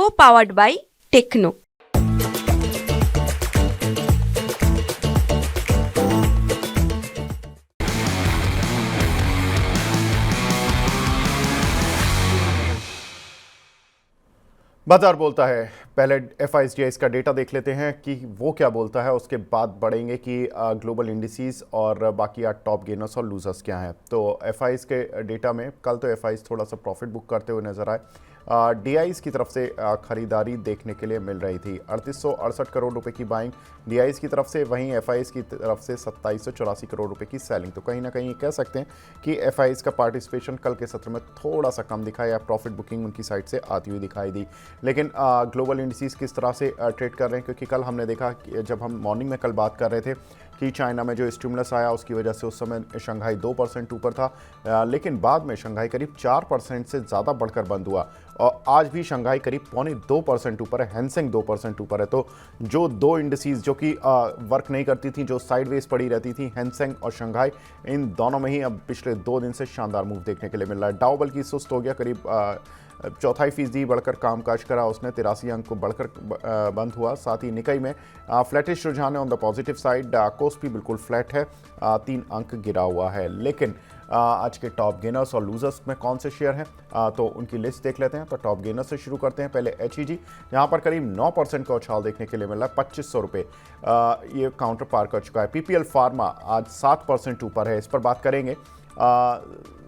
co-powered by Techno। बाजार बोलता है। पहले FISDIs का डेटा देख लेते हैं कि वो क्या बोलता है, उसके बाद बढ़ेंगे कि ग्लोबल इंडिसेस और बाकी टॉप गेनर्स और लूजर्स क्या हैं। तो FIs के डेटा में कल तो FIs थोड़ा सा प्रॉफिट बुक करते हुए नजर आए। DIs की तरफ से खरीदारी देखने के लिए मिल रही थी। 3868 करोड़ रुपए की बाइंग DIs की तरफ से, वहीं FIs की तरफ से 2784 करोड़ रुपए की सेलिंग। तो कहीं ना कहीं कह सकते हैं कि FIs का पार्टिसिपेशन कल के सत्र में थोड़ा सा कम दिखा या प्रॉफिट बुकिंग उनकी साइड से आती हुई दिखाई दी। लेकिन ग्लोबल इंडिसेस किस तरह से ट्रेड कर रहे हैं, क्योंकि कल हमने देखा कि जब हम मॉर्निंग में कल बात कर रहे थे कि चाइना में जो स्टिमुलस आया उसकी वजह से उस समय शंघाई 2% ऊपर था, लेकिन बाद में शंघाई करीब 4% से ज़्यादा बढ़कर बंद हुआ और आज भी शंघाई करीब 2.25% ऊपर है, हैंसेंग 2% ऊपर है। तो जो दो इंडिसेस जो कि वर्क नहीं करती थी, जो साइडवेज पड़ी रहती थी, हैंसेंग और शंघाई, इन दोनों में ही अब पिछले 2 दिन से शानदार मूव देखने के लिए मिल रहा है। डाउ बल्कि सुस्त हो गया, करीब 0.25% बढ़कर कामकाज करा, उसने 83 अंक को बढ़कर बंद हुआ। साथ ही निकाई में फ्लैटिश रुझान है on the positive side. KOSPI बिल्कुल फ्लैट है, 3 अंक गिरा हुआ है। लेकिन आज के टॉप गेनर्स और लूजर्स में कौन से शेयर हैं, तो उनकी लिस्ट देख लेते हैं। तो टॉप गेनर्स से शुरू करते हैं। पहले HEG, जहां पर करीब 9% का उछाल देखने के लिए मिला है, 2500 रुपये ये काउंटर पार कर चुका है। PPL फार्मा आज 7% ऊपर है, इस पर बात करेंगे।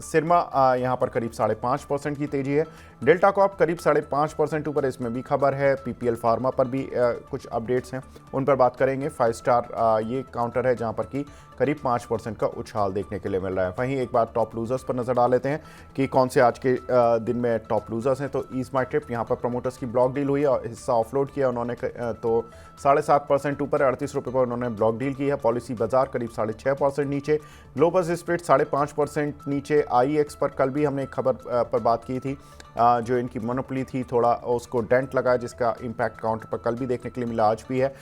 सिरमा यहाँ पर करीब 5.5% की तेजी है। डेल्टा कॉर्प करीब 5.5% ऊपर, इसमें भी खबर है। PPL फार्मा पर भी कुछ अपडेट्स हैं, उन पर बात करेंगे। 5 स्टार ये काउंटर है जहाँ पर कि करीब 5% का उछाल देखने के लिए मिल रहा है। वहीं एक बार टॉप लूजर्स पर नजर डाल लेते हैं कि कौन से आज के दिन में टॉप लूजर्स हैं। तो ईज माई ट्रिप, यहाँ पर प्रमोटर्स की ब्लॉक डील हुई है और हिस्सा ऑफलोड किया उन्होंने, तो 7.5% ऊपर है, 38 रुपये पर उन्होंने ब्लॉक डील की है। पॉलिसी बाजार करीब 6.5% नीचे। ग्लोबल स्प्रिट 5.5% नीचे। IEX पर कल भी हमने एक खबर पर बात की थी, जो इनकी मोनोपोली थी, थोड़ा उसको डेंट लगा, जिसका इम्पैक्ट काउंटर पर कल भी देखने के लिए मिला, आज भी है।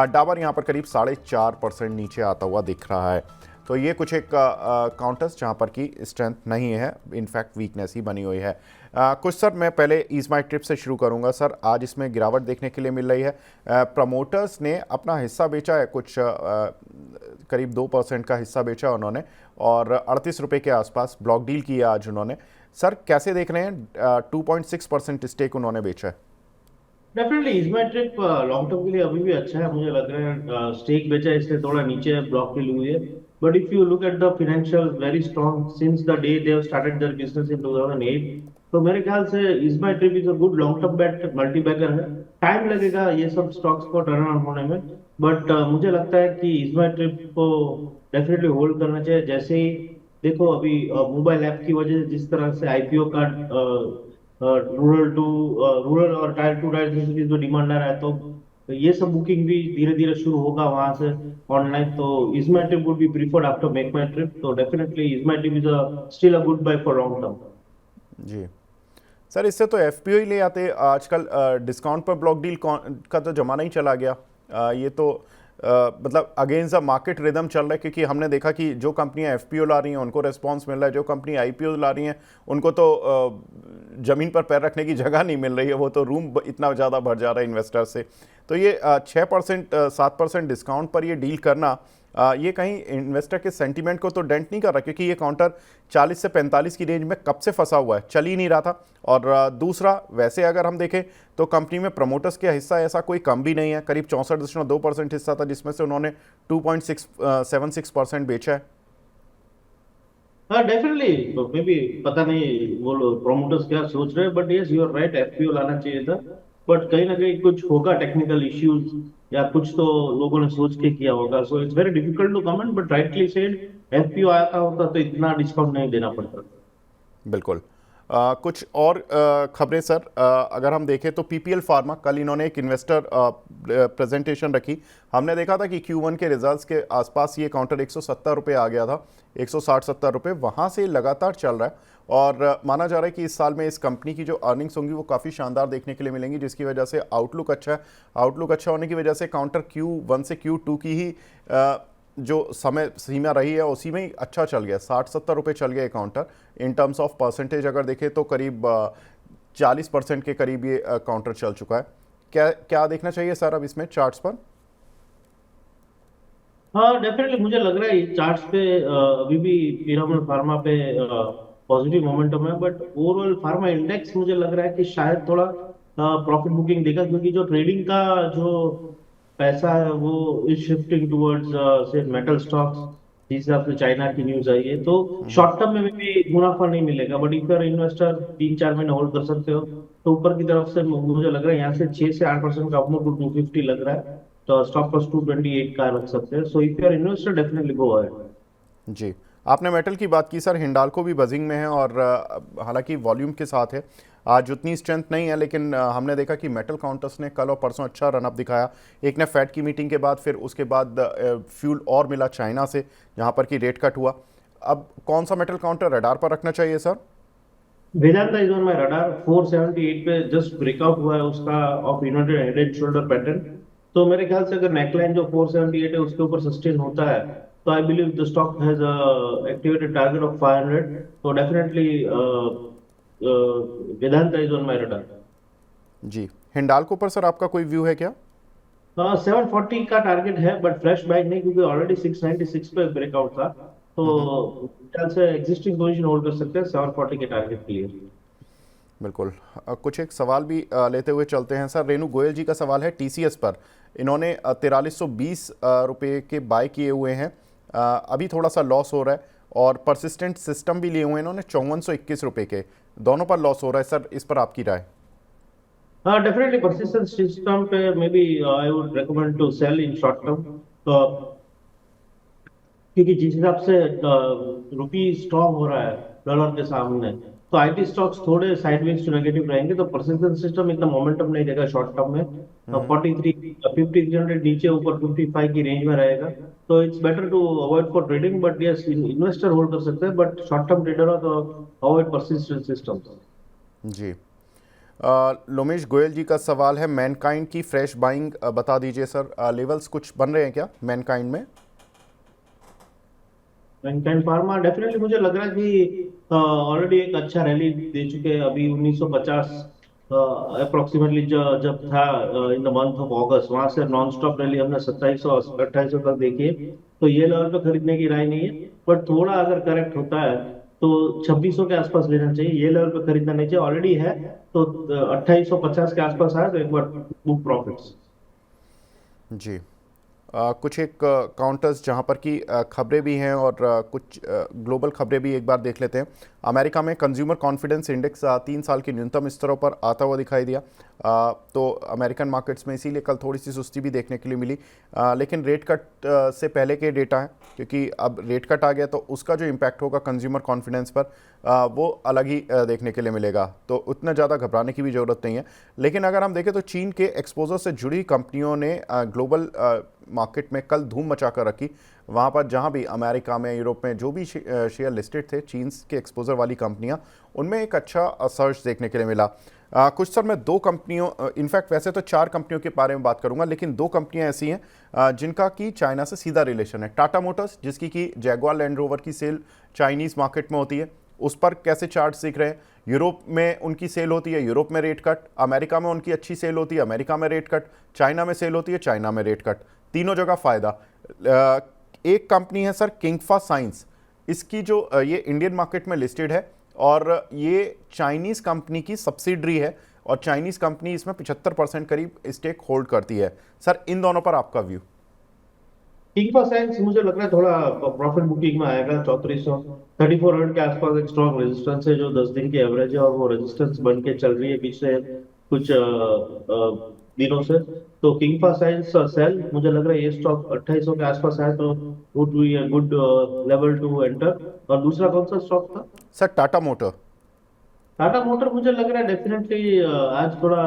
डाबर यहाँ पर करीब 4.5% नीचे आता हुआ दिख रहा है। तो ये कुछ एक काउंटर्स जहाँ पर की स्ट्रेंथ नहीं है, इनफैक्ट वीकनेस ही बनी हुई है। कुछ सर, मैं पहले ईज माई ट्रिप से शुरू करूँगा। सर, आज इसमें गिरावट देखने के लिए मिल रही है। प्रमोटर्स ने अपना हिस्सा बेचा है, कुछ करीब 2% का हिस्सा बेचा उन्होंने और 38 रुपये के आसपास ब्लॉक डील किया आज उन्होंने। सर, कैसे देख रहे हैं? 2.6% स्टेक उन्होंने बेचा है। डेफिनेटली इसमें ट्रिप लॉन्ग टर्म के लिए अभी भी अच्छा है, मुझे लग रहा है। स्टेक बेचा है इसलिए थोड़ा नीचे ब्लॉक डील हुई है, but if you look at the financial very strong since the day they have started their business in 2008। तो मेरे ख्याल से इसमें trip is a good long term bet, multi bagger है। टाइम लगेगा ये सब स्टॉक्स को टर्न अराउंड होने में, बट मुझे लगता है कि इसमें ट्रिप को डेफिनेटली होल्ड करना चाहिए। जैसे ही देखो अभी मोबाइल ऐप की वजह से जिस तरह से IPO का रूरल और टायर 2 टायर 3 सिटीज में डिमांड आ रहा है, तो ये सब बुकिंग भी धीरे धीरे शुरू होगा वहां से ऑनलाइन। तो EaseMyTrip would be preferred after MakeMyTrip. तो definitely EaseMyTrip is still a good buy for long term. जी सर, इससे तो FPO ही ले आते आजकल। डिस्काउंट पर ब्लॉक डील का तो जमाना ही चला गया। ये तो मतलब अगेंस्ट द मार्केट रिदम चल रहा है, क्योंकि हमने देखा कि जो कंपनियां FPO ला रही हैं उनको रिस्पांस मिल रहा है, जो कंपनी IPO ला रही हैं उनको तो ज़मीन पर पैर रखने की जगह नहीं मिल रही है, वो तो रूम इतना ज़्यादा भर जा रहा है इन्वेस्टर से। तो ये 6% 7% डिस्काउंट पर ये डील करना, ये कहीं इन्वेस्टर के सेंटीमेंट को तो डेंट नहीं कर रहा, क्योंकि ये काउंटर 40 से 45 की रेंज में कब से फंसा हुआ है, चल ही नहीं रहा था। और दूसरा, वैसे अगर हम देखें तो कंपनी में प्रमोटर्स का हिस्सा ऐसा कोई कम भी नहीं है, करीब 64.2% हिस्सा था, जिसमें से उन्होंने 2.76% बेचा है। हाँ डेफिनेटली, मे बी पता नहीं वो लोग प्रोमोटर्स क्या सोच रहे हैं, but yes you are right, FPO लाना चाहिए था। बट कहीं ना कहीं कुछ होगा, टेक्निकल इश्यूज या कुछ तो लोगों ने सोच के किया होगा। So it's very difficult to comment, but rightly said FPO आता होता तो इतना डिस्काउंट नहीं देना पड़ता। बिल्कुल। कुछ और खबरें सर, अगर हम देखें तो PPL फार्मा, कल इन्होंने एक इन्वेस्टर प्रेजेंटेशन रखी। हमने देखा था कि Q1 के रिजल्ट्स के आसपास ये काउंटर 170 रुपये आ गया था, 160-70 रुपये, वहाँ से लगातार चल रहा है। और माना जा रहा है कि इस साल में इस कंपनी की जो अर्निंग्स होंगी वो काफ़ी शानदार देखने के लिए मिलेंगी, जिसकी वजह से आउटलुक अच्छा है। आउटलुक अच्छा होने की वजह से काउंटर Q1 से Q2 की ही जो समय सीमा रही है उसी में ही अच्छा चल गया, 60-70 रुपये चल गया counter. In terms of percentage अगर देखें तो करीब 40% के करीब ये काउंटर चल चुका है। क्या क्या देखना चाहिए सर अब इसमें चार्ट्स पर? हाँ डेफिनेटली मुझे लग रहा है ये चार्ट्स पे अभी भी पीरामल फार्मा पे पॉजिटिव मोमेंटम है, बट ओवरऑल फार्मा इंडेक्स मुझे लग रहा है कि शायद थोड़ा प्रॉफिट बुकिंग देगा, क्योंकि जो ट्रेडिंग का जो पैसा है वो इज शिफ्टिंग टुवर्ड्स से मेटल स्टॉक्स, जिस हिसाब से चाइना की न्यूज आई है। तो शॉर्ट टर्म में भी मुनाफा नहीं मिलेगा, बट इफ यूर इन्वेस्टर 3-4 महीने होल्ड कर सकते हो तो ऊपर की तरफ से मुझे लग रहा है यहाँ से 6 से 8% का अपमूव टू 250 लग रहा है, तो स्टॉप लॉस 228 का रख सकते हैं। So if you are investor definitely go ahead. जी, आपने मेटल की बात की सर, हिंडाल्को भी बजिंग में है और हालांकि वॉल्यूम के साथ है, आज उतनी स्ट्रेंथ नहीं है, लेकिन हमने देखा कि मेटल काउंटर्स ने कल और परसों अच्छा रनअप दिखाया। एक ने फेड की मीटिंग के बाद, फिर उसके बाद फ्यूल और मिला चाइना से, जहां पर कि रेट कट हुआ। अब कौन सा मेटल काउंटर रडार पर रखना चाहिए sir? Vedanta is on my radar. 478 पे जस्ट ब्रेकआउट हुआ है उसका of inverted head and shoulder pattern. तो मेरे ख्याल से अगर नेकलाइन जो 478 है उसके ऊपर सस्टेन होता है तो I believe the stock has activated target of 500। तो definitely Vedanta is on my radar. जी, हिंडाल्को पर सर आपका कोई व्यू है क्या? 740 का टारगेट है, बट फ्रेश बाइंग नहीं, क्योंकि ऑलरेडी 696 पे ब्रेकआउट था। तो मेरे ख्याल से एग्जिस्टिंग पोजीशन होल्ड कर सकते हैं 740 के टारगेट के लिए। बिल्कुल। कुछ एक सवाल भी लेते हुए चलते हैं सर। रेणु गोयल जी का सवाल है टीसीएस पर। इन्होंने 4320 रुपये के बाय किए हुए हैं, अभी थोड़ा सा लॉस हो रहा है, और परसिस्टेंट सिस्टम भी लिए हुए हैं इन्होंने 5421 रुपये के, दोनों पर लॉस हो रहा है सर, इस पर आपकी राय? हाँ डेफिनेटली परसिस्टेंट सिस्टम पे may be I would recommend to sell in short term. तो क्योंकि जिस हिसाब से रुपी स्ट्रांग हो रहा है डॉलर के सामने, तो आईटी स्टॉक्स थोड़े साइडवेज टू नेगेटिव रहेंगे। तो परसिस्टेंट सिस्टम इतना मोमेंटम नहीं देगा शॉर्ट टर्म में। 5300 नीचे ऊपर 55 की रेंज में रहेगा। तो it's better to avoid for trading, but yes investor hold कर सकते हैं, बट शॉर्ट टर्म ट्रेडर हो तो अवॉइड परसिस्टेंट सिस्टम। जी। लोमेश गोयल जी का सवाल है मैनकाइंड की फ्रेश बाइंग बता दीजिए सर, लेवल्स कुछ बन रहे हैं क्या मैनकाइंड में? मैनकाइंड फार्मा डेफिनेटली मुझे लग रहा है कि ऑलरेडी एक अच्छा रैली दे चुके हैं। अभी 1950 अप्रोक्सीमेटली जब था इन द मंथ ऑफ अगस्त, वहां से नॉन स्टॉप रैली हमने 2700 2800 तक देखी है। तो ये लेवल पे खरीदने की राय नहीं है, बट थोड़ा अगर करेक्ट होता है तो 2600 के आसपास लेना चाहिए। ये लेवल पे खरीदना नहीं चाहिए, ऑलरेडी है तो 2850 के आसपास आया तो एक बार बुक प्रॉफिट्स। जी। कुछ एक काउंटर्स जहां पर कि खबरें भी हैं और कुछ ग्लोबल खबरें भी एक बार देख लेते हैं। अमेरिका में कंज्यूमर कॉन्फिडेंस इंडेक्स 3 साल के न्यूनतम स्तरों पर आता हुआ दिखाई दिया। तो अमेरिकन मार्केट्स में इसीलिए कल थोड़ी सी सुस्ती भी देखने के लिए मिली, लेकिन रेट कट से पहले के डेटा हैं, क्योंकि अब रेट कट आ गया तो उसका जो इम्पैक्ट होगा कंज्यूमर कॉन्फिडेंस पर वो अलग ही देखने के लिए मिलेगा। तो उतना ज़्यादा घबराने की भी ज़रूरत नहीं है। लेकिन अगर हम देखें तो चीन के एक्सपोजर से जुड़ी कंपनियों ने ग्लोबल मार्केट में कल धूम मचा कर रखी। वहाँ पर जहाँ भी अमेरिका में, यूरोप में जो भी शेयर लिस्टेड थे चीन के एक्सपोजर वाली कंपनियाँ, उनमें एक अच्छा सर्च देखने के लिए मिला। कुछ सर मैं 2 कंपनियों, इनफैक्ट वैसे तो 4 कंपनियों के बारे में बात करूंगा, लेकिन 2 कंपनियां ऐसी हैं जिनका कि चाइना से सीधा रिलेशन है। टाटा मोटर्स, जिसकी कि जैगुआर लैंड रोवर की सेल चाइनीज़ मार्केट में होती है, उस पर कैसे चार्ट्स दिख रहे हैं। यूरोप में उनकी सेल होती है, यूरोप में रेट कट। अमेरिका में उनकी अच्छी सेल होती है, अमेरिका में रेट कट। चाइना में सेल होती है, चाइना में रेट कट। तीनों जगह फ़ायदा। एक कंपनी है सर किंगफा साइंस, इसकी जो ये इंडियन मार्केट में लिस्टेड है और ये चाइनीज़ कंपनी की सब्सिडरी है, और चाइनीज़ कंपनी इसमें 75% करीब स्टेक होल्ड करती है। सर इन दोनों पर आपका व्यू? किंगफा साइंस मुझे लग रहा है थोड़ा प्रॉफिट बुकिंग में आएगा। 3400 के आसपास एक स्ट्रॉन्ग रेजिस्टेंस है जो 10 दिन की एवरेज है, और वो रेजिस्टेंस बन के चल रही है पिछले कुछ दिनों से। तो किंगफा साइंस सेल, मुझे लग रहा है ये स्टॉक 2800 के आसपास आए तो would be a good level to enter. और दूसरा कौन सा स्टॉक था? Sir Tata motor. Tata motor मुझे लग रहा है डेफिनेटली आज थोड़ा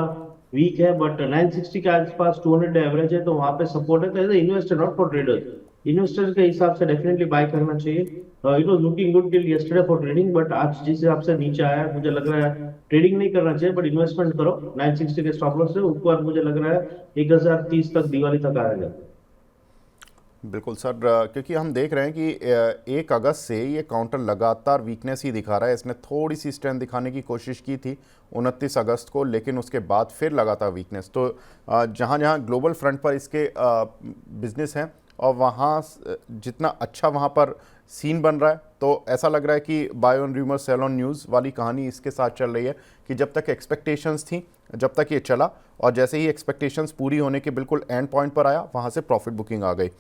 वीक है, बट 960 के आसपास 200 एवरेज है, तो वहां पे सपोर्ट है। तो as investor, not for trader, investor के हिसाब से डेफिनेटली बाय करना चाहिए। It was looking good till yesterday for trading, but आज जिस हिसाब से नीचे आया है मुझे लग रहा है ट्रेडिंग नहीं करना चाहिए, बट इन्वेस्टमेंट करो। 960 के स्टॉप लॉस से ऊपर मुझे लग रहा है 1030 तक, दिवाली तक आएगा। बिल्कुल सर, क्योंकि हम देख रहे हैं कि 1 अगस्त से ये काउंटर लगातार वीकनेस ही दिखा रहा है। इसने थोड़ी सी स्ट्रेंथ दिखाने की कोशिश की थी 29 अगस्त को, लेकिन उसके बाद फिर लगातार वीकनेस। तो जहाँ जहाँ ग्लोबल फ्रंट पर इसके बिजनेस हैं और वहाँ जितना अच्छा वहाँ पर सीन बन रहा है, तो ऐसा लग रहा है कि buy on rumour sell on news वाली कहानी इसके साथ चल रही है कि जब तक एक्सपेक्टेशंस थी, जब तक ये चला, और जैसे ही एक्सपेक्टेशंस पूरी होने के बिल्कुल एंड पॉइंट पर आया, वहाँ से प्रॉफिट बुकिंग आ गई।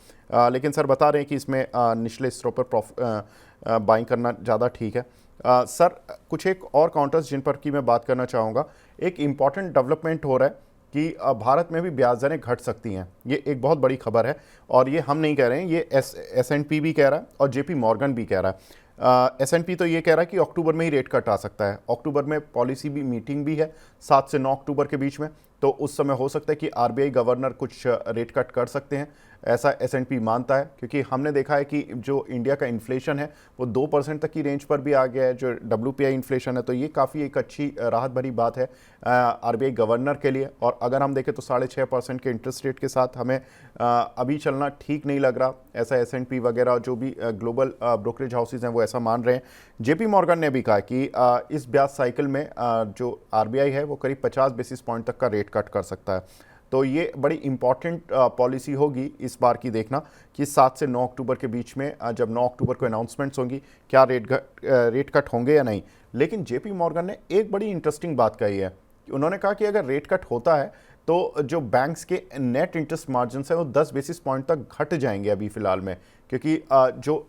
लेकिन सर बता रहे हैं कि इसमें निचले स्तरों पर बाइंग करना ज़्यादा ठीक है। सर कुछ एक और काउंटर्स जिन पर की मैं बात करना चाहूँगा। एक इम्पॉर्टेंट डेवलपमेंट हो रहा है कि भारत में भी ब्याज दरें घट सकती हैं। ये एक बहुत बड़ी खबर है, और ये हम नहीं कह रहे हैं, ये S&P भी कह रहा है और JP मॉर्गन भी कह रहा है। S&P तो ये कह रहा है कि अक्टूबर में ही रेट कट आ सकता है। अक्टूबर में पॉलिसी भी मीटिंग भी है 7 से 9 अक्टूबर के बीच में, तो उस समय हो सकता है कि RBI गवर्नर कुछ रेट कट कर सकते हैं, ऐसा S&P मानता है। क्योंकि हमने देखा है कि जो इंडिया का इन्फ्लेशन है वो 2% तक की रेंज पर भी आ गया है, जो WPI इन्फ्लेशन है, तो ये काफ़ी एक अच्छी राहत भरी बात है RBI गवर्नर के लिए। और अगर हम देखें तो 6.5% के इंटरेस्ट रेट के साथ हमें अभी चलना ठीक नहीं लग रहा, ऐसा S&P वगैरह जो भी ग्लोबल ब्रोकरेज हाउसेज हैं वो ऐसा मान रहे हैं। JP मॉर्गन ने भी कहा कि इस ब्याज साइकिल में जो RBI है वो करीब 50 बेसिस पॉइंट तक का रेट कट कर सकता है। तो ये बड़ी इंपॉर्टेंट पॉलिसी होगी इस बार की, देखना कि 7 से 9 अक्टूबर के बीच में जब 9 अक्टूबर को अनाउंसमेंट्स होंगी, क्या रेट कट होंगे या नहीं। लेकिन JP मॉर्गन ने एक बड़ी इंटरेस्टिंग बात कही है कि उन्होंने कहा कि अगर रेट कट होता है तो जो बैंक्स के नेट इंटरेस्ट मार्जिन है वो 10 बेसिस पॉइंट तक घट जाएंगे अभी फ़िलहाल में, क्योंकि जो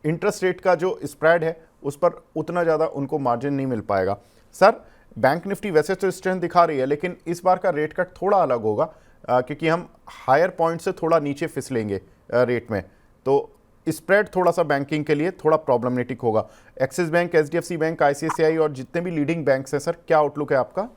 इंटरेस्ट रेट का जो स्प्रेड है उस पर उतना ज़्यादा उनको मार्जिन नहीं मिल पाएगा। सर बैंक निफ्टी वैसे तो स्ट्रेंथ दिखा रही है, लेकिन इस बार का रेट कट थोड़ा अलग होगा, क्योंकि हम हायर पॉइंट से थोड़ा नीचे फिसलेंगे रेट में, तो स्प्रेड थोड़ा सा बैंकिंग के लिए थोड़ा प्रॉब्लमेटिक होगा। Axis bank, HDFC bank, ICICI और जितने भी लीडिंग बैंक्स हैं, सर क्या आउटलुक है आपका?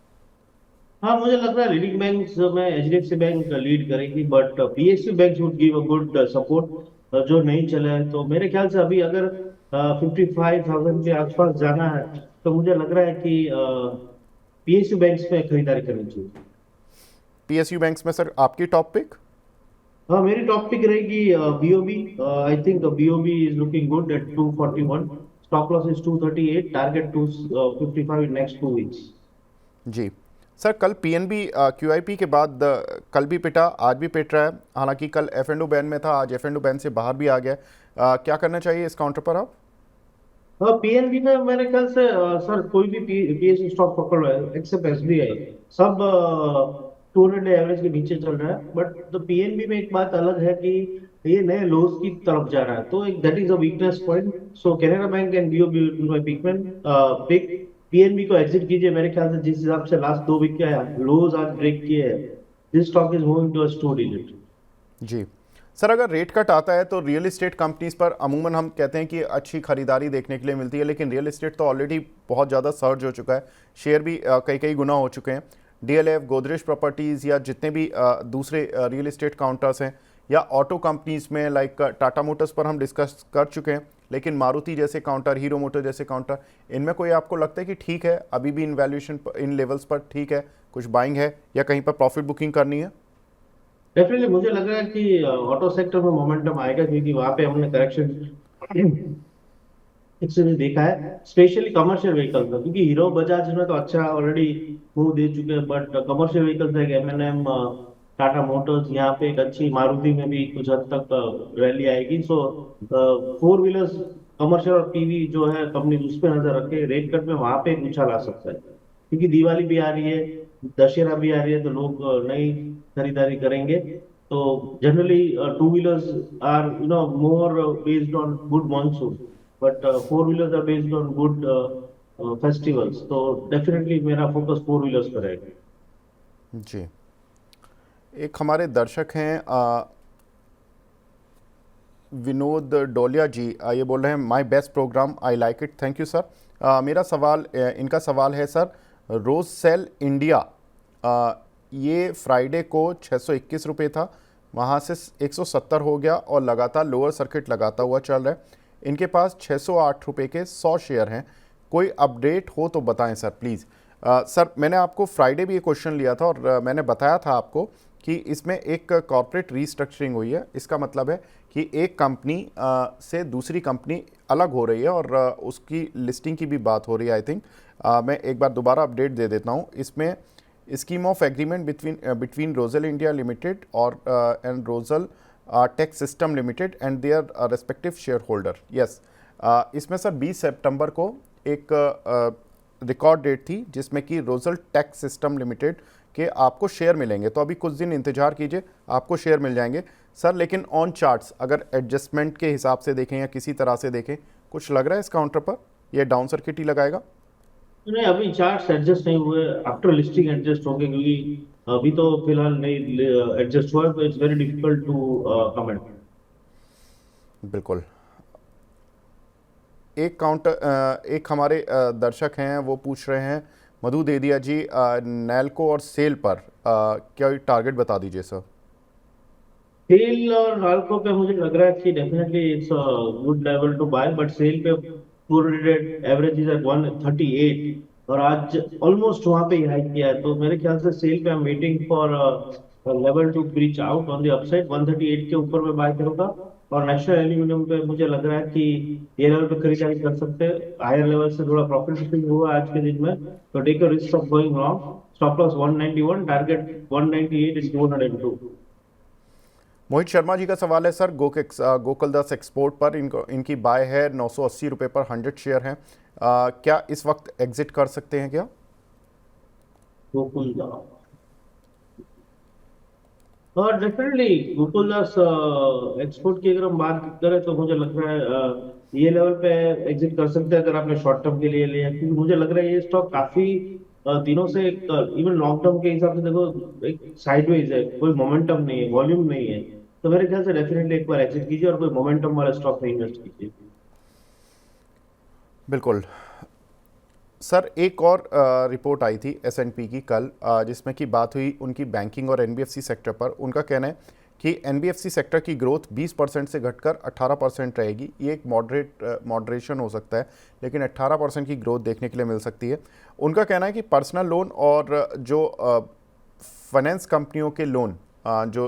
हाँ, मुझे लग रहा है लीडिंग बैंक्स में HDFC बैंक लीड करेगी, but PSU banks would give a good support जो नहीं चले हैं। तो मेरे ख्याल से अभी अगर 55,000 के आसपास जाना है तो मुझे लग रहा है कि PSU बैंक्स में खरीदारी करनी चाहिए। PSU बैंक्स में सर आपकी टॉप पिक? हाँ, मेरी टॉप पिक रहेगी BOB। I think BOB is looking good at 241, stop loss is 238, target 255 in next 2 weeks. जी सर, कल PNB QIP के बाद कल भी पिटा, आज भी पिट रहा है। हालांकि कल F&O बैन में था, आज F&O बैन से बाहर भी आ गया। क्या करना चाहिए इस काउंटर पर आप? हाँ, PNB में मेरे ख्याल से सर कोई भी PSU स्टॉक पकड़ रहा है एक्सेप्ट SBI, सब 200 डे एवरेज के नीचे चल रहा है। बट तो PNB में एक बात अलग है कि ये नए लोज की तरफ जा रहा है, तो एक that is a weakness point. So Canara bank and BOB my pick. PNB को एग्जिट कीजिए मेरे ख्याल से, जिस हिसाब से लास्ट 2 वीक के लोज आज ब्रेक किए हैं, this stock is moving to a 2 digit. जी सर, अगर रेट कट आता है तो रियल एस्टेट कंपनीज पर अमूमन हम कहते हैं कि अच्छी खरीदारी देखने के लिए मिलती है, लेकिन रियल एस्टेट तो ऑलरेडी बहुत ज़्यादा सर्ज हो चुका है, शेयर भी कई कई गुना हो चुके हैं। DLF, गोदरेज प्रॉपर्टीज़ या जितने भी दूसरे रियल एस्टेट काउंटर्स हैं, या ऑटो कंपनीज में लाइक टाटा मोटर्स पर हम डिस्कस कर चुके हैं, लेकिन मारुति जैसे काउंटर, हीरो मोटर जैसे काउंटर, इनमें कोई आपको लगता है कि ठीक है अभी भी इन वैल्यूएशन इन लेवल्स पर ठीक है, कुछ बाइंग है या कहीं पर प्रॉफिट बुकिंग करनी है? डेफिनेटली मुझे लग रहा है कि ऑटो सेक्टर में मोमेंटम आएगा, क्योंकि वहां पे हमने करेक्शन इसने देखा है, स्पेशली कमर्शियल व्हीकल का। क्योंकि हीरो बजाज में तो अच्छा ऑलरेडी मूव दे चुके हैं, बट कमर्शियल व्हीकल्स है M&M, टाटा मोटर्स, यहाँ पे एक अच्छी, मारुति में भी कुछ हद तक रैली आएगी। सो 4 व्हीलर्स, कमर्शियल और PV जो है कंपनी उस पर नजर रखे, रेट कट में वहां पे एक उछाल आ सकता है। क्योंकि दिवाली भी आ रही है, दशहरा भी आ रही है, तो लोग नई खरीदारी करेंगे। तो generally 2 wheelers are more based on good monsoon, but 4 wheelers are based on good festivals. तो डेफिनेटली मेरा फोकस 4 व्हीलर्स पर रहेगा। जी, एक हमारे दर्शक हैं विनोद डोलिया जी, ये बोल रहे हैं my best programme, I like it, thank you sir. मेरा सवाल, इनका सवाल है सर, रोज सेल इंडिया ये फ्राइडे को 621 रुपये था, वहाँ से 170 हो गया और लगातार लोअर सर्किट लगाता हुआ चल रहा है। इनके पास 608 रुपये के 100 शेयर हैं, कोई अपडेट हो तो बताएं सर प्लीज़। सर मैंने आपको फ्राइडे भी ये क्वेश्चन लिया था और मैंने बताया था आपको कि इसमें एक कॉर्पोरेट रीस्ट्रक्चरिंग हुई है। इसका मतलब है कि एक कंपनी से दूसरी कंपनी अलग हो रही है और उसकी लिस्टिंग की भी बात हो रही है। आई थिंक मैं एक बार दोबारा अपडेट दे देता हूँ। इसमें scheme of agreement between Rossell India limited और and Rossell tech system limited and their respective share holder. Yes, इसमें सर 20 सितंबर को एक रिकॉर्ड डेट थी जिसमें कि रोजल टेक सिस्टम लिमिटेड के आपको शेयर मिलेंगे। तो अभी कुछ दिन इंतजार कीजिए, आपको शेयर मिल जाएंगे सर। लेकिन ऑन चार्ट्स अगर एडजस्टमेंट के हिसाब से देखें या किसी तरह से देखें, कुछ लग रहा है इस काउंटर पर ये डाउन सर्किट ही लगाएगा? नहीं, अभी चार्ट्स एडजस्ट नहीं हुए, आफ्टर लिस्टिंग एडजस्ट होंगे, क्योंकि अभी तो फिलहाल नहीं एडजस्ट हुआ है, तो it's very difficult to comment. बिल्कुल। एक हमारे दर्शक हैं, वो पूछ रहे हैं, मधु देदिया जी, नैल्को और सेल पर क्या टारगेट बता दीजिए सर। सेल और नाल्को पे मुझे लग रहा है कि definitely it's good level to buy, but sell पे पूरे रेट एवरेज इज एट 138 और आज ऑलमोस्ट वहां पे ही हाई किया है, तो मेरे ख्याल से सेल पे I am waiting for level to breach out on the upside. 138 के ऊपर में बाय करूंगा। और नेशनल एल्यूमिनियम पे मुझे लग रहा है कि ये लेवल पे खरीदारी कर सकते हैं, हायर लेवल से थोड़ा प्रॉफिट बुकिंग हुआ आज के दिन में, तो take a risk of going long. Stop loss 191, target 198 is 202। Mohit Sharma ji का सवाल है सर, गोकुलदास एक्सपोर्ट पर इनकी बाय है 980 रुपये पर 100 शेयर हैं। क्या इस वक्त एग्जिट कर सकते हैं क्या? गोकुलदास, और डेफिनेटली गोकुलदास एक्सपोर्ट की अगर हम बात करें तो मुझे लग रहा है ये लेवल पे एग्जिट कर सकते हैं अगर आपने शॉर्ट टर्म के लिए लिया, क्योंकि मुझे लग रहा है ये स्टॉक काफी दिनों से, इवन लॉन्ग टर्म के हिसाब से देखो, एक साइडवेज है, कोई मोमेंटम नहीं है, वॉल्यूम नहीं है। तो मेरे ख्याल से डेफिनेटली एक बार एग्जिट कीजिए और कोई मोमेंटम वाला स्टॉक में इन्वेस्ट कीजिए। बिल्कुल सर। एक और रिपोर्ट आई थी S&P की कल, जिसमें कि बात हुई उनकी बैंकिंग और NBFC सेक्टर पर। उनका कहना है कि NBFC सेक्टर की ग्रोथ 20% से घटकर 18% रहेगी। ये एक मॉडरेशन हो सकता है, लेकिन 18% की ग्रोथ देखने के लिए मिल सकती है। उनका कहना है कि पर्सनल लोन और जो फाइनेंस कंपनियों के लोन जो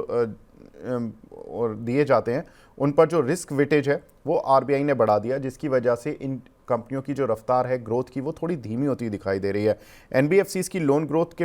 और दिए जाते हैं, उन पर जो रिस्क वेटेज है वो RBI ने बढ़ा दिया, जिसकी वजह से इन कंपनियों की जो रफ्तार है ग्रोथ की वो थोड़ी धीमी होती दिखाई दे रही है। NBFCs की लोन ग्रोथ के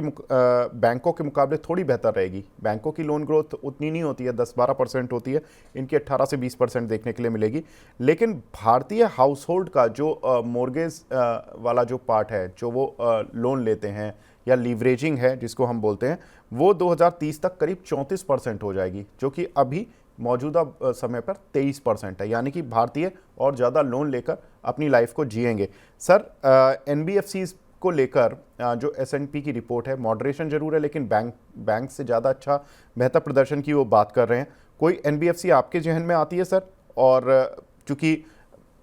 बैंकों के मुकाबले थोड़ी बेहतर रहेगी। बैंकों की लोन ग्रोथ उतनी नहीं होती है, 10-12% होती है, इनकी 18 से 20% देखने के लिए मिलेगी। लेकिन भारतीय हाउस होल्ड का जो मोर्गेज वाला जो पार्ट है, जो वो लोन लेते हैं या लीवरेजिंग है जिसको हम बोलते हैं, वो 2030 तक करीब 34% हो जाएगी, जो कि अभी मौजूदा समय पर 23% है। यानी कि भारतीय और ज़्यादा लोन लेकर अपनी लाइफ को जिएंगे। सर NBFCs को लेकर जो S&P की रिपोर्ट है, मॉडरेशन जरूर है, लेकिन बैंक से ज़्यादा अच्छा बेहतर प्रदर्शन की वो बात कर रहे हैं। कोई NBFC आपके जहन में आती है सर? और चूँकि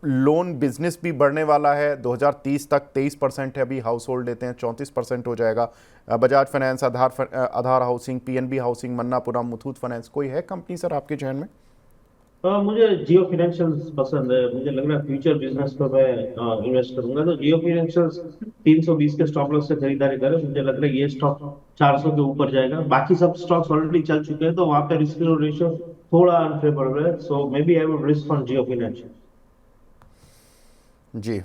लोन बिजनेस भी बढ़ने वाला है, 2030 तक 23% है, अभी हाउस होल्ड लेते हैं, 34% हो जाएगा। Bajaj finance, Aadhar housing, PNB housing, Manappuram, Muthoot finance, कोई है कंपनी सर आपके जहन में? मुझे जियो फाइनेंशियल्स पसंद है, मुझे लग रहा है फ्यूचर बिजनेस पर मैं इन्वेस्ट करूंगा, तो जियो फाइनेंशियल्स 320 के स्टॉप लॉस से खरीदारी करें। मुझे लग रहा है ये स्टॉक 400 के ऊपर जाएगा। बाकी सब स्टॉक्स ऑलरेडी चल चुके हैं, तो वहां पे रिस्क रेशियो थोड़ा अनफेवरेबल है, so may B I would risk on Jio financial. जी।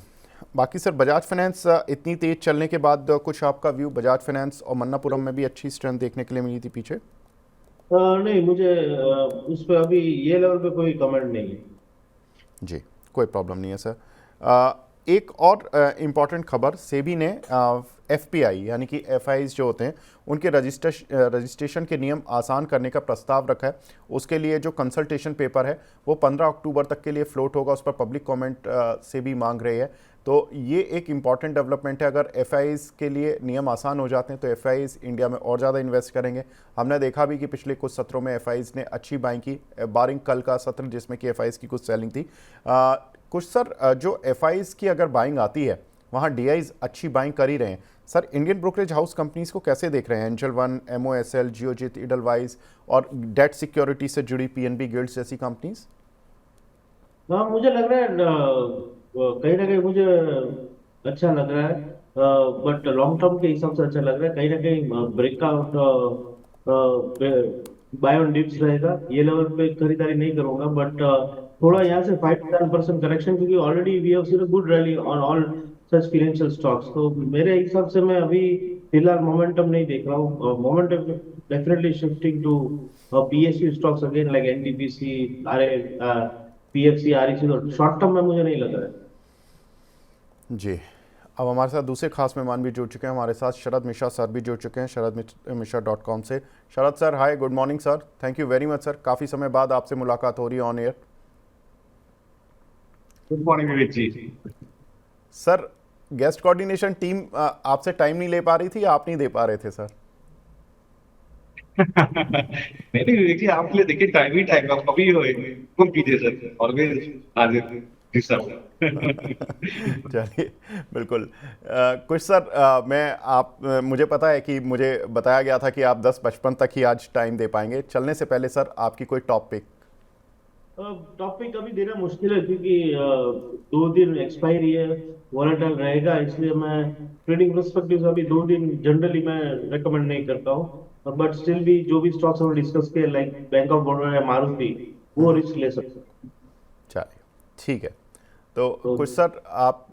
बाकी सर बजाज फाइनेंस इतनी तेज चलने के बाद कुछ आपका व्यू? बजाज फाइनेंस और मन्नापुरम में भी अच्छी स्ट्रेंथ देखने के लिए मिली थी पीछे। नहीं, मुझे उस पर अभी ये लेवल पे कोई कमेंट नहीं है। जी, कोई प्रॉब्लम नहीं है सर। एक और इम्पॉर्टेंट खबर, सेबी ने FPI यानी कि FIs जो होते हैं उनके रजिस्ट्रेशन के नियम आसान करने का प्रस्ताव रखा है। उसके लिए जो कंसल्टेशन पेपर है वो 15 अक्टूबर तक के लिए फ्लोट होगा, उस पर पब्लिक कमेंट सेबी मांग रही है। तो ये एक इम्पॉर्टेंट डेवलपमेंट है। अगर FIs के लिए नियम आसान हो जाते हैं तो FIs इंडिया में और ज़्यादा इन्वेस्ट करेंगे। हमने देखा भी कि पिछले कुछ सत्रों में FIs ने अच्छी बाइंग की, बारिंग कल का सत्र जिसमें कि FIs की कुछ सेलिंग थी। कुछ सर जो FIs की अगर बाइंग आती है वहाँ DIs अच्छी बाइंग कर ही रहे हैं। Sir Indian brokerage house companies को कैसे देख रहे हैं? Angel one, MOSL, Geojit, Edelweiss और डेट सिक्योरिटी से जुड़ी PNB गिल्ड्स जैसी कंपनीज? हाँ, मुझे लग रहा है कहीं ना कहीं मुझे अच्छा लग रहा है। बट लॉन्ग टर्म के हिसाब से अच्छा लग रहा है। कहीं ना कहीं ब्रेकआउट बाय ऑन डिप्स रहेगा, ये लेवल पे खरीदारी नहीं करूंगा, बट थोड़ा अच्छा। यहाँ से 5 to 10% करेक्शन, क्योंकि already we have seen a good rally on all such financial stocks. तो मेरे हिसाब से मैं अभी फिलहाल मोमेंटम नहीं देख रहा हूँ। Momentum definitely shifting to PSU stocks again, like NTPC, or PFC, REC। तो शॉर्ट टर्म में मुझे नहीं लग रहा है। जी। अब हमारे साथ दूसरे खास मेहमान भी जुड़ चुके हैं, हमारे साथ शरद मिश्रा सर भी जुड़ चुके हैं शरद-मिश्रा.com से। Sharad sir, hi, good morning sir, thank you very much sir, काफ़ी समय बाद आपसे मुलाकात हो रही है on air. Good morning Vivek ji. Sir, guest coordination team आपसे टाइम नहीं ले पा रही थी या आप नहीं दे पा रहे थे सर? नहीं नहीं विवेक जी, आपके लिए देखिए टाइम ही टाइम, आप कभी हुकुम कीजिए सर, ऑलवेज हाजिर जी सर। चलिए, बिल्कुल। कुछ सर, मुझे पता है कि मुझे बताया गया था कि आप 10:55 तक ही आज टाइम दे पाएंगे। चलने से पहले सर, आपकी कोई टॉप पिक? टॉपिक अभी देना मुश्किल है, क्योंकि 2 दिन एक्सपायरी है, वॉलेटाइल रहेगा, इसलिए मैं ट्रेडिंग पर्सपेक्टिव से अभी 2 दिन जनरली मैं रेकमेंड नहीं करता हूँ। बट स्टिल भी जो भी स्टॉक्स हमने डिस्कस किए, लाइक बैंक ऑफ बड़ौदा या मारुति, वो रिस्क ले सकते हैं। चलिए, ठीक है। तो तो कुछ सर, आप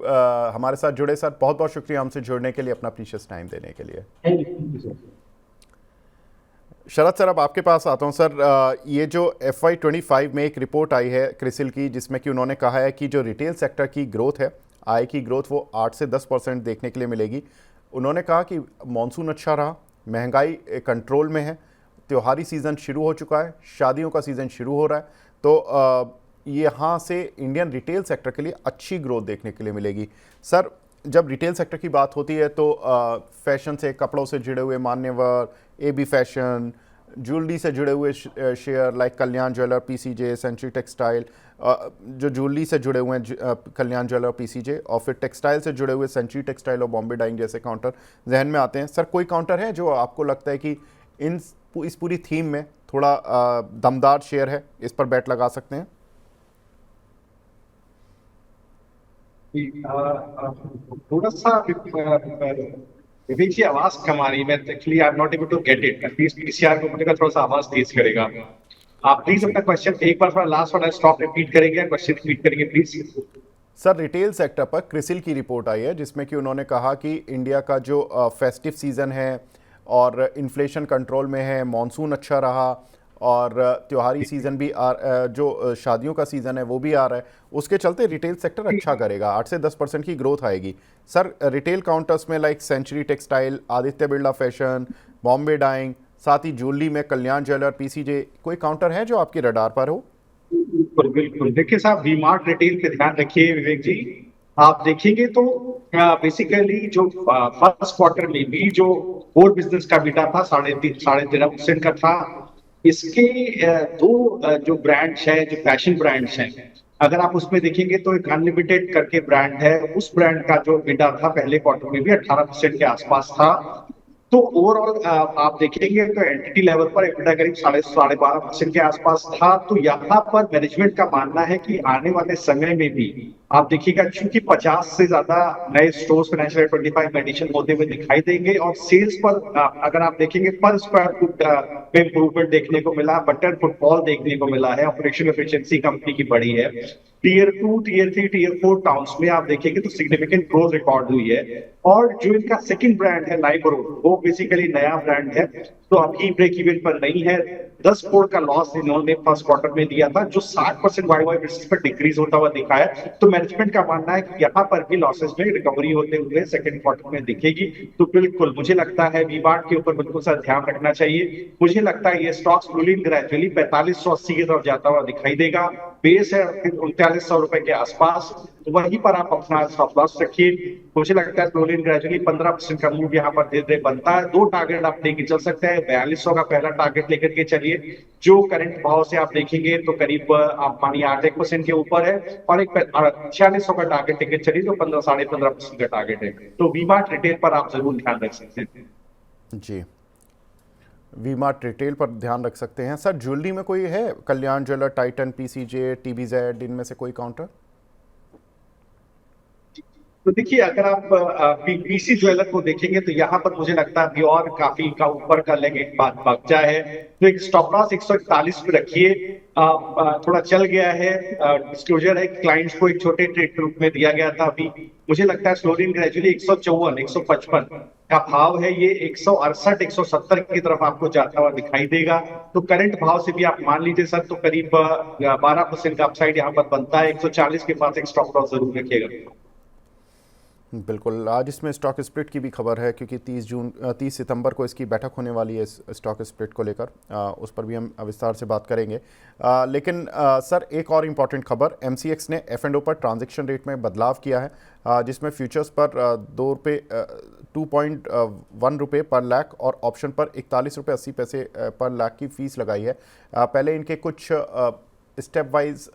हमारे साथ जुड़े सर, बहुत बहुत शुक्रिया हमसे जुड़ने के लिए, अपना प्रीशियस टाइम देने के लिए। Thank you sir. Sharad sir, अब आपके पास आता हूँ सर। ये जो FY25 में एक रिपोर्ट आई है क्रिसिल की, जिसमें कि उन्होंने कहा है कि जो रिटेल सेक्टर की ग्रोथ है, आय की ग्रोथ, वो 8 से 10% देखने के लिए मिलेगी। उन्होंने कहा कि मॉनसून अच्छा रहा, महंगाई कंट्रोल में है, त्योहारी सीज़न शुरू हो चुका है, शादियों का सीज़न शुरू हो रहा है, तो यहाँ से इंडियन रिटेल सेक्टर के लिए अच्छी ग्रोथ देखने के लिए मिलेगी। सर, जब रिटेल सेक्टर की बात होती है तो फैशन से, कपड़ों से जुड़े हुए मान्यवर, AB फैशन, ज्वेलरी से जुड़े हुए शेयर लाइक कल्याण ज्वेलर, PCJ, सेंचुरी टेक्सटाइल, जो ज्वेलरी से जुड़े हुए हैं कल्याण ज्वेलर, PCJ, और फिर टेक्सटाइल से जुड़े हुए सेंचुरी टेक्सटाइल और बॉम्बे डाइंग जैसे काउंटर जहन में आते हैं। सर, कोई काउंटर है जो आपको लगता है कि इस पूरी थीम में थोड़ा दमदार शेयर है, इस पर बैट लगा सकते हैं? थोड़ा सा विवेक जी आवाज कम आ रही है, actually I am not able to get it. Please PCR को बोलेगा थोड़ा सा आवाज तेज करेगा। आप प्लीज जी अपना क्वेश्चन एक बार थोड़ा लास्ट वाला स्टॉप रिपीट करेंगे, क्वेश्चन रिपीट करेंगे प्लीज। सर, रिटेल सेक्टर पर क्रिसिल की रिपोर्ट आई है, जिसमें कि उन्होंने कहा कि इंडिया का जो फेस्टिव सीज़न है और इन्फ्लेशन कंट्रोल में है, मॉनसून अच्छा रहा, और त्योहारी सीज़न भी जो शादियों का सीज़न है वो भी आ रहा है, उसके चलते रिटेल सेक्टर अच्छा करेगा, 8 से 10% की ग्रोथ आएगी। सर, रिटेल काउंटर्स में like century textile, Aditya Birla fashion, Bombay dyeing, साथ ही ज्वेलरी में कल्याण ज्वेलर, PCJ, कोई काउंटर है जो आपके रडार पर हो? बिल्कुल बिल्कुल, देखिए साहब, वी-मार्ट रिटेल पे ध्यान रखिए विवेक जी। आप देखेंगे तो बेसिकली जो फर्स्ट क्वार्टर में भी जो कोर बिजनेस का बीटा था 13.5% का था। इसके दो जो ब्रांड्स हैं, जो फैशन ब्रांड्स हैं, अगर आप उसमें देखेंगे तो एक अनलिमिटेड करके ब्रांड है, उस ब्रांड का जो बीटा था पहले क्वार्टर में भी 18% के आसपास था। तो ओवरऑल आप देखेंगे तो एंटिटी लेवल पर EBITDA करीब 12.5% के आसपास था। तो यहाँ पर मैनेजमेंट का मानना है कि आने वाले समय में भी आप देखिएगा, चूंकि 50 से ज्यादा नए स्टोर्स फाइनेंशियल 25 में एडिशन होते हुए दिखाई देंगे, और सेल्स पर अगर आप देखेंगे पर स्क्वायर फुट में इंप्रूवमेंट देखने को मिला, बटर फुटफॉल देखने को मिला है, ऑपरेशनल एफिशिएंसी कंपनी की बढ़ी है। Tier 2, Tier 3, Tier 4 टाउन्स में आप देखेंगे तो सिग्निफिकेंट ग्रोथ रिकॉर्ड हुई है। और जो इनका सेकंड ब्रांड है लाइबरो, वो बेसिकली नया ब्रांड है, तो अभी ब्रेक इवन पर नहीं है। 10 करोड़ का लॉस इन्होंने फर्स्ट क्वार्टर में दिया था, जो 60% YoY बेसिस पर डिक्रीज होता हुआ दिखा है। तो मैनेजमेंट का मानना है कि यहाँ पर भी लॉसेस में रिकवरी होते हुए सेकंड क्वार्टर में दिखेगी। तो बिल्कुल मुझे लगता है वी-मार्ट के ऊपर बिल्कुल सा ध्यान रखना चाहिए। मुझे लगता है ये स्टॉक्स ग्रेजुअली 4580 की तरफ जाता हुआ दिखाई देगा। बेस है 3900 रुपए के आसपास, तो वहीं पर आप अपना स्टॉप लॉस रखिए। मुझे लगता है स्लोली ग्रेजुअली 15% का मूव यहाँ पर धीरे धीरे बनता है। 2 टारगेट आप लेके चल सकते हैं। 4200 का पहला टारगेट लेकर के चलिए, जो करंट भाव से आप देखेंगे तो करीब आप मानिए 8% के ऊपर है, और एक 4600 का टारगेट लेकर चलिए तो 15-15.5% का टारगेट है। तो वी-मार्ट रिटेल पर आप जरूर ध्यान रख सकते हैं। जी, वी-मार्ट रिटेल पर ध्यान रख सकते हैं। सर, ज्वेलरी में कोई है? कल्याण ज्वेलर, टाइटन, PCJ, TBZ, इनमें से कोई काउंटर? तो देखिए, अगर आप पीसी ज्वेलर को देखेंगे तो यहाँ पर मुझे लगता है अभी और काफी का ऊपर का लेग एक बात बचा है। तो एक स्टॉप लॉस 141 पे रखिए। थोड़ा चल गया है। डिस्क्लोजर है, क्लाइंट्स को एक छोटे ट्रेड के रूप में दिया गया था। अभी मुझे लगता है स्लोली एंड ग्रेजुअली 154 155 का भाव है, ये 168 170 की तरफ आपको जाता हुआ दिखाई देगा। तो करंट भाव से भी आप मान लीजिए सर, तो करीब 12% का अपसाइड यहाँ पर बनता है। 140 के पास एक स्टॉप लॉस जरूर रखिएगा। बिल्कुल, आज इसमें स्टॉक स्प्लिट की भी खबर है क्योंकि 30 सितंबर को इसकी बैठक होने वाली है इस स्टॉक स्प्लिट को लेकर। उस पर भी हम विस्तार से बात करेंगे। लेकिन सर, एक और इम्पॉर्टेंट खबर, MCX ने F&O पर ट्रांजैक्शन रेट में बदलाव किया है, जिसमें फ्यूचर्स पर 2.1 रुपये पर लाख और ऑप्शन पर 41 रुपये 80 पैसे पर लाख की फ़ीस लगाई है। पहले इनके कुछ स्टेप वाइज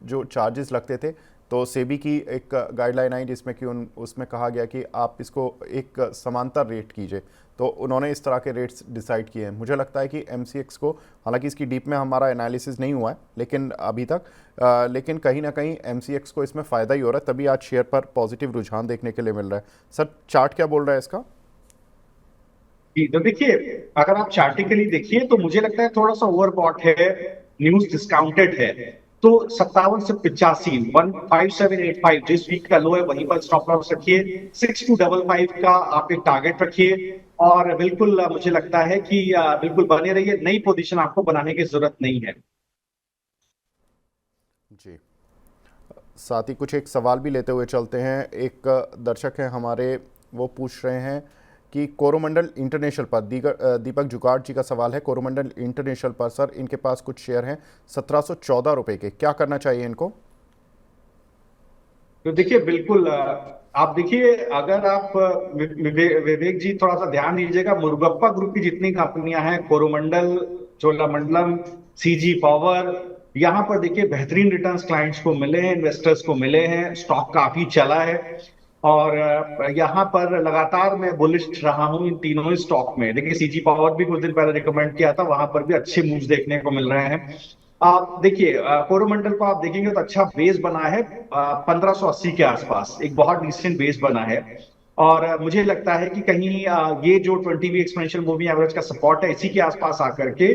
जो चार्जेस लगते थे, तो सेबी की एक गाइडलाइन आई जिसमें कि उसमें कहा गया कि आप इसको एक समांतर रेट कीजिए, तो उन्होंने इस तरह के रेट्स डिसाइड किए हैं। मुझे लगता है कि MCX को, हालांकि इसकी डीप में हमारा एनालिसिस नहीं हुआ है लेकिन अभी तक, लेकिन कहीं ना कहीं MCX को इसमें फ़ायदा ही हो रहा है, तभी आज शेयर पर पॉजिटिव रुझान देखने के लिए मिल रहा है। सर, चार्ट क्या बोल रहा है इसका? तो देखिए, अगर आप चार्टिकली देखिए तो मुझे लगता है थोड़ा सा ओवरबॉट है, न्यूज डिस्काउंटेड है। तो 57 से 85 15785 जिस वीक का लो है वहीं पर स्टॉप लॉस रखिए। 6255 का आप एक टारगेट रखिए और बिल्कुल मुझे लगता है कि बिल्कुल बने रहिए, नई पोजीशन आपको बनाने की जरूरत नहीं है। जी, साथ ही कुछ एक सवाल भी लेते हुए चलते हैं। एक दर्शक हैं हमारे, वो पूछ रहे हैं कि कोरोमंडल इंटरनेशनल पर, दीपक जुगाड़ जी का सवाल है, कोरोमंडल इंटरनेशनल पर सर इनके पास कुछ शेयर हैं 1714 रुपए के, क्या करना चाहिए इनको? तो देखिए, बिल्कुल आप देखिए, अगर आप विवेक जी थोड़ा सा ध्यान दीजिएगा, मुरुगप्पा ग्रुप की जितनी कंपनियां हैं, कोरोमंडल, चोलामंडलम, CG पावर, यहाँ पर देखिए बेहतरीन रिटर्न्स क्लाइंट्स को मिले हैं, इन्वेस्टर्स को मिले हैं, स्टॉक काफी चला है। और यहाँ पर लगातार मैं बुलिश रहा हूं इन तीनों ही स्टॉक में। देखिए, CG पावर भी कुछ दिन पहले रिकमेंड किया था, वहां पर भी अच्छे मूव्स देखने को मिल रहे हैं। आप देखिए, कोरोमंडल को आप देखेंगे तो अच्छा बेस बना है, 1580 के आसपास एक बहुत डिसेंट बेस बना है। और मुझे लगता है कि कहीं ये जो 20 वीक एक्सपोनेंशियल मूविंग एवरेज का सपोर्ट है, इसी के आसपास आकर के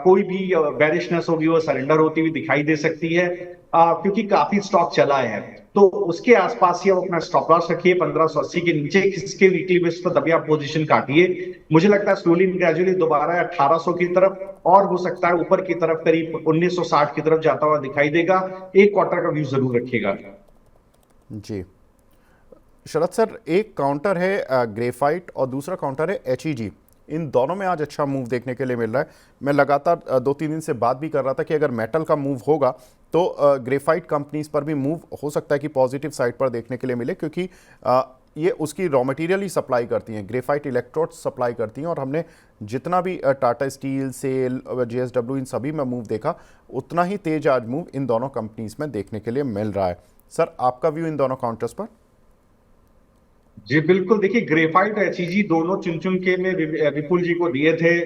कोई भी बेरिशनेस होगी वो सरेंडर होती हुई दिखाई दे सकती है, क्योंकि काफी स्टॉक चला है। तो उसके आसपास ही आप अपना स्टॉप लॉस रखिए, 1580 के नीचे किसके वीकली बेस पर तभी आप पोजीशन काटिए। मुझे लगता है स्लोली ग्रेजुअली दोबारा 1800 की तरफ, और हो सकता है ऊपर की तरफ करीब 1960 की तरफ जाता हुआ दिखाई देगा। एक क्वार्टर का व्यू जरूर रखिएगा। जी शरद सर, एक काउंटर है ग्रेफाइट और दूसरा काउंटर है HEG, इन दोनों में आज अच्छा मूव देखने के लिए मिल रहा है। मैं लगातार 2-3 दिन से बात भी कर रहा था कि अगर मेटल का मूव होगा तो ग्रेफाइट कंपनीज पर भी मूव हो सकता है कि पॉजिटिव साइड पर देखने के लिए मिले, क्योंकि ये उसकी रॉ मटेरियल ही सप्लाई करती हैं, ग्रेफाइट इलेक्ट्रोड्स सप्लाई करती हैं। और हमने जितना भी टाटा स्टील, सेल, JSW, इन सभी में मूव देखा, उतना ही तेज आज मूव इन दोनों कंपनीज में देखने के लिए मिल रहा है। सर, आपका व्यू इन दोनों काउंटर्स पर? जी बिल्कुल, देखिए ग्रेफाइट और HEG दोनों चुन चुन के में विपुल जी को दिए थे।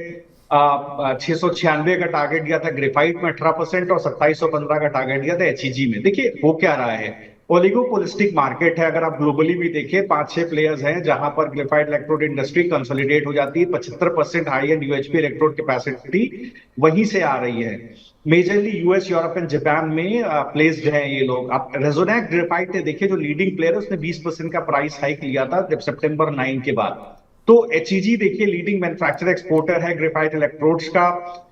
696 का टारगेट दिया था ग्रेफाइट में 18% और 2715 का टारगेट दिया था HEG में। देखिए हो क्या रहा है, ओलिगोपोलिस्टिक मार्केट है। अगर आप ग्लोबली भी देखें 5-6 प्लेयर्स हैं जहां पर ग्रेफाइट इलेक्ट्रोड इंडस्ट्री कंसोलिडेट हो जाती है। 75% high and UHP electrode capacity वहीं से आ रही है। Majorly US, Europe and Japan में प्लेस्ड हैं ये लोग। आप रेजोनैक ग्रेफाइट ने देखिए, जो लीडिंग प्लेयर है, उसने 20% का प्राइस हाइक लिया था जब सितंबर 9 के बाद। तो HEG देखिए लीडिंग मैन्युफैक्चरर एक्सपोर्टर है ग्रेफाइट इलेक्ट्रोड्स का।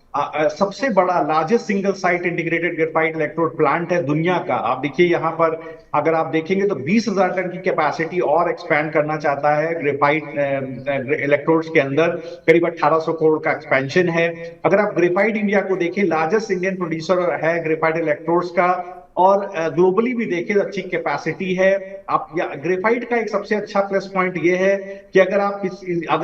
सबसे बड़ा largest single site integrated graphite electrode plant है दुनिया का। आप देखिए यहाँ पर अगर आप देखेंगे तो 20,000 टन की कैपेसिटी और एक्सपैंड करना चाहता है ग्रेफाइट इलेक्ट्रोड्स के अंदर। करीब 1800 करोड़ का एक्सपेंशन है। अगर आप ग्रेफाइट इंडिया को देखें, लार्जेस्ट इंडियन प्रोड्यूसर है ग्रेफाइट इलेक्ट्रोड्स का, और ग्लोबली भी देखें तो अच्छी कैपेसिटी है। आप ग्रेफाइट का एक सबसे अच्छा प्लस पॉइंट ये है कि अगर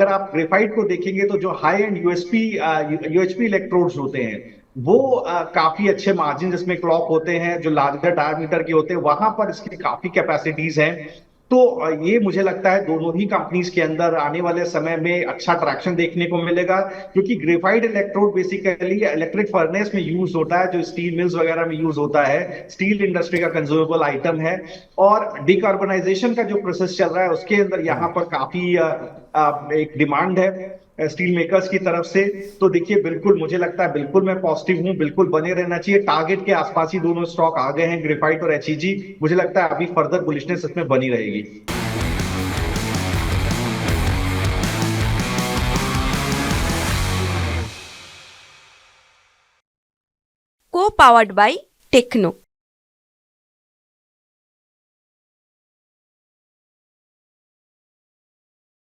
आप ग्रेफाइट को देखेंगे तो जो हाई एंड UHP इलेक्ट्रोड्स होते हैं वो काफी अच्छे मार्जिन जिसमें क्लॉक होते हैं, जो लार्जर डायमीटर के होते हैं, वहां पर इसकी काफी कैपेसिटीज हैं। तो ये मुझे लगता है दोनों ही कंपनीज के अंदर आने वाले समय में अच्छा ट्रैक्शन देखने को मिलेगा, क्योंकि graphite electrode basically electric furnace में यूज होता है, जो स्टील मिल्स वगैरह में यूज होता है, स्टील इंडस्ट्री का कंज्यूमेबल आइटम है। और डिकार्बोनाइजेशन का जो प्रोसेस चल रहा है उसके अंदर यहाँ पर काफी एक डिमांड है स्टील मेकर्स की तरफ से। तो देखिए बिल्कुल मुझे लगता है, बिल्कुल मैं पॉजिटिव हूं, बिल्कुल बने रहना चाहिए। टारगेट के आसपास ही दोनों स्टॉक आ गए हैं, ग्रेफाइट और एचईजी। मुझे लगता है अभी फर्दर बुलिशनेस इसमें बनी रहेगी। को पावर्ड बाय टेक्नो।